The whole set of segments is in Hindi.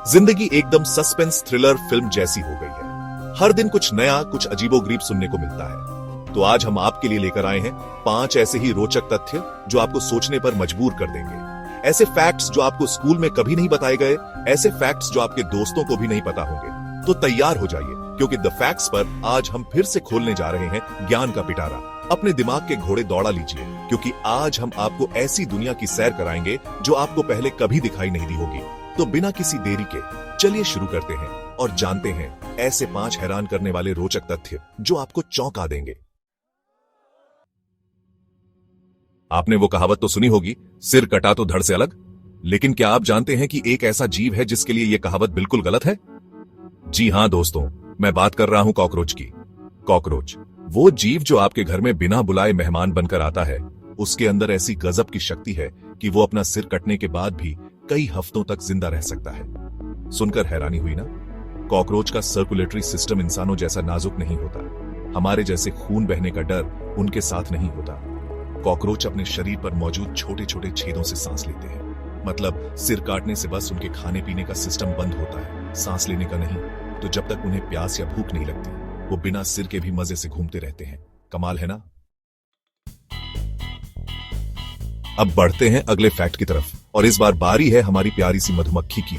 जिंदगी एकदम सस्पेंस थ्रिलर फिल्म जैसी हो गई है। हर दिन कुछ नया, कुछ अजीबोगरीब सुनने को मिलता है। तो आज हम आपके लिए लेकर आए हैं 5 ऐसे ही रोचक तथ्य जो आपको सोचने पर मजबूर कर देंगे। ऐसे फैक्ट्स जो आपको स्कूल में कभी नहीं बताए गए, ऐसे फैक्ट्स जो आपके दोस्तों को भी नहीं पता होंगे। तो तैयार हो जाइए, क्योंकि द फैक्ट्स पर आज हम फिर से खोलने जा रहे हैं ज्ञान का पिटारा। अपने दिमाग के घोड़े दौड़ा लीजिए, क्योंकि आज हम आपको ऐसी दुनिया की सैर कराएंगे जो आपको पहले कभी दिखाई नहीं दी होगी। तो बिना किसी देरी के चलिए शुरू करते हैं और जानते हैं ऐसे 5 हैरान करने वाले रोचक तथ्य जो आपको चौंका देंगे। आपने वो कहावत तो सुनी होगी, सिर कटा तो धड़ से अलग। लेकिन क्या आप जानते हैं कि एक ऐसा जीव है जिसके लिए यह कहावत बिल्कुल गलत है? जी हां दोस्तों, मैं बात कर रहा हूं कॉकरोच की। कॉकरोच वो जीव जो आपके घर में बिना बुलाए मेहमान बनकर आता है। उसके अंदर ऐसी गजब की शक्ति है कि वो अपना सिर कटने के बाद भी कई हफ्तों तक जिंदा रह सकता है। सुनकर हैरानी हुई ना? कॉकरोच का सर्कुलेटरी सिस्टम इंसानों जैसा नाजुक नहीं होता। हमारे जैसे खून बहने का डर उनके साथ नहीं होता। कॉकरोच अपने शरीर पर मौजूद छोटे छोटे छेदों से सांस लेते हैं। मतलब सिर काटने से बस उनके खाने पीने का सिस्टम बंद होता है, सांस लेने का नहीं। तो जब तक उन्हें प्यास या भूख नहीं लगती, वो बिना सिर के भी मजे से घूमते रहते हैं। कमाल है ना? अब बढ़ते हैं अगले फैक्ट की तरफ, और इस बार बारी है हमारी प्यारी सी मधुमक्खी की।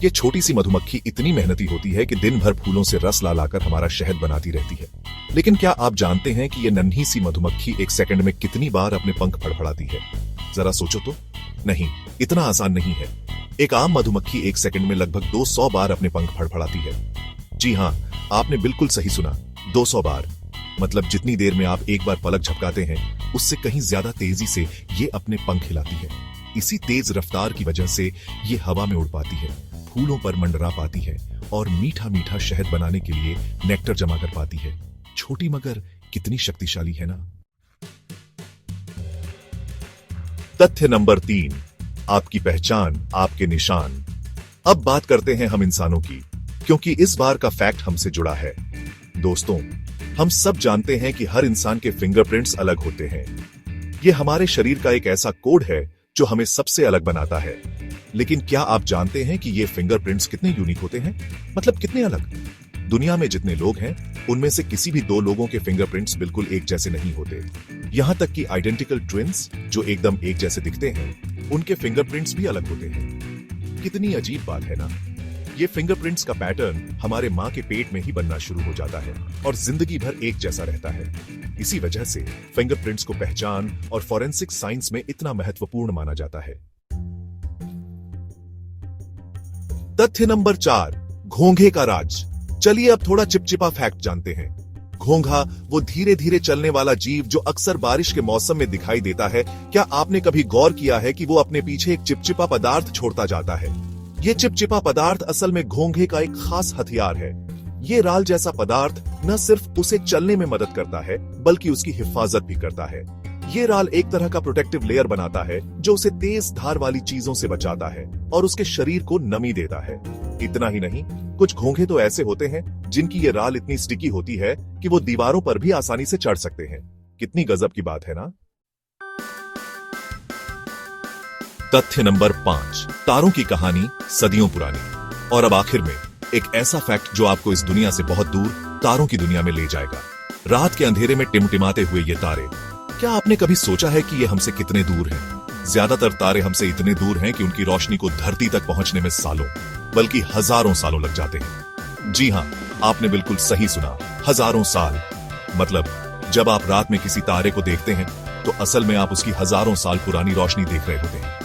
ये छोटी सी मधुमक्खी इतनी मेहनती होती है कि दिन भर फूलों से रस ला लाकर हमारा शहद बनाती रहती है। लेकिन क्या आप जानते हैं कि ये नन्ही सी मधुमक्खी 1 सेकंड में कितनी बार अपने पंख फड़फड़ाती है? जरा सोचो तो। नहीं, इतना आसान नहीं है। एक आम मधुमक्खी 1 सेकंड में लगभग 200 बार अपने पंख फड़फड़ाती है। जी हाँ, आपने बिल्कुल सही सुना, 200 बार। मतलब जितनी देर में आप एक बार पलक झपकाते हैं, उससे कहीं ज्यादा तेजी से ये अपने पंख हिलाती है। इसी तेज रफ्तार की वजह से ये हवा में उड़ पाती है, फूलों पर मंडरा पाती है और मीठा मीठा शहद बनाने के लिए नेक्टर जमा कर पाती है। छोटी मगर कितनी शक्तिशाली है ना? तथ्य नंबर 3, आपकी पहचान, आपके निशान। अब बात करते हैं हम इंसानों की, क्योंकि इस बार का फैक्ट हमसे जुड़ा है। दोस्तों, हम सब जानते हैं कि हर इंसान के फिंगरप्रिंट्स अलग होते हैं। ये हमारे शरीर का एक ऐसा कोड है जो हमें सबसे अलग बनाता है। लेकिन क्या आप जानते हैं कि ये फिंगरप्रिंट्स कितने यूनिक होते हैं? मतलब कितने अलग? दुनिया में जितने लोग हैं, उनमें से किसी भी 2 लोगों के फिंगरप्रिंट्स बिल्कुल एक जैसे नहीं होते। यहां तक कि आइडेंटिकल ट्विन्स जो एकदम एक जैसे दिखते हैं, उनके फिंगरप्रिंट्स भी अलग होते हैं। कितनी अजीब बात है ना? ये फिंगरप्रिंट्स का पैटर्न हमारे मां के पेट में ही बनना शुरू हो जाता है और जिंदगी भर एक जैसा रहता है। इसी वजह से फिंगरप्रिंट्स को पहचान और फॉरेंसिक साइंस में इतना महत्वपूर्ण माना जाता है। तथ्य नंबर 4, घोंघे का राज। चलिए अब थोड़ा चिपचिपा फैक्ट जानते हैं। घोंघा वो धीरे धीरे चलने वाला जीव जो अक्सर बारिश के मौसम में दिखाई देता है। क्या आपने कभी गौर किया है कि वो अपने पीछे एक चिपचिपा पदार्थ छोड़ता जाता है? ये चिपचिपा पदार्थ असल में घोंघे का एक खास हथियार है। ये राल जैसा पदार्थ न सिर्फ उसे चलने में मदद करता है, बल्कि उसकी हिफाजत भी करता है। ये राल एक तरह का प्रोटेक्टिव लेयर बनाता है जो उसे तेज धार वाली चीजों से बचाता है और उसके शरीर को नमी देता है। इतना ही नहीं, कुछ घोंघे तो ऐसे होते हैं जिनकी ये राल इतनी स्टिकी होती है कि वो दीवारों पर भी आसानी से चढ़ सकते हैं। कितनी गजब की बात है ना? तथ्य नंबर 5, तारों की कहानी सदियों पुरानी। और अब आखिर में एक ऐसा फैक्ट जो आपको इस दुनिया से बहुत दूर तारों की दुनिया में ले जाएगा। रात के अंधेरे में टिमटिमाते हुए ये तारे, क्या आपने कभी सोचा है कि ये हमसे कितने दूर हैं? ज्यादातर तारे हमसे इतने दूर हैं कि उनकी रोशनी को धरती तक पहुंचने में सालों, बल्कि हजारों सालों लग जाते हैं। जी हां, आपने बिल्कुल सही सुना, हजारों साल। मतलब जब आप रात में किसी तारे को देखते हैं, तो असल में आप उसकी हजारों साल पुरानी रोशनी देख रहे होते हैं।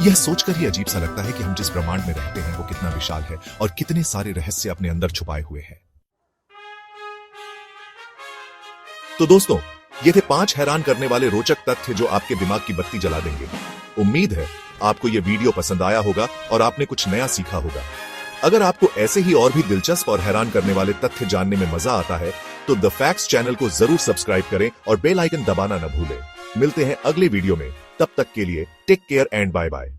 यह सोचकर ही अजीब सा लगता है कि हम जिस ब्रह्मांड में रहते हैं वो कितना विशाल है और कितने सारे रहस्य अपने अंदर छुपाए हुए हैं। तो दोस्तों, ये थे 5 हैरान करने वाले रोचक तथ्य जो आपके दिमाग की बत्ती जला देंगे। उम्मीद है आपको यह वीडियो पसंद आया होगा और आपने कुछ नया सीखा होगा। अगर आपको ऐसे ही और भी दिलचस्प और हैरान करने वाले तथ्य जानने में मजा आता है, तो द फैक्ट्स चैनल को जरूर सब्सक्राइब करें और बेल आइकन दबाना न भूलें। मिलते हैं अगले वीडियो में, तब तक के लिए take care and bye bye.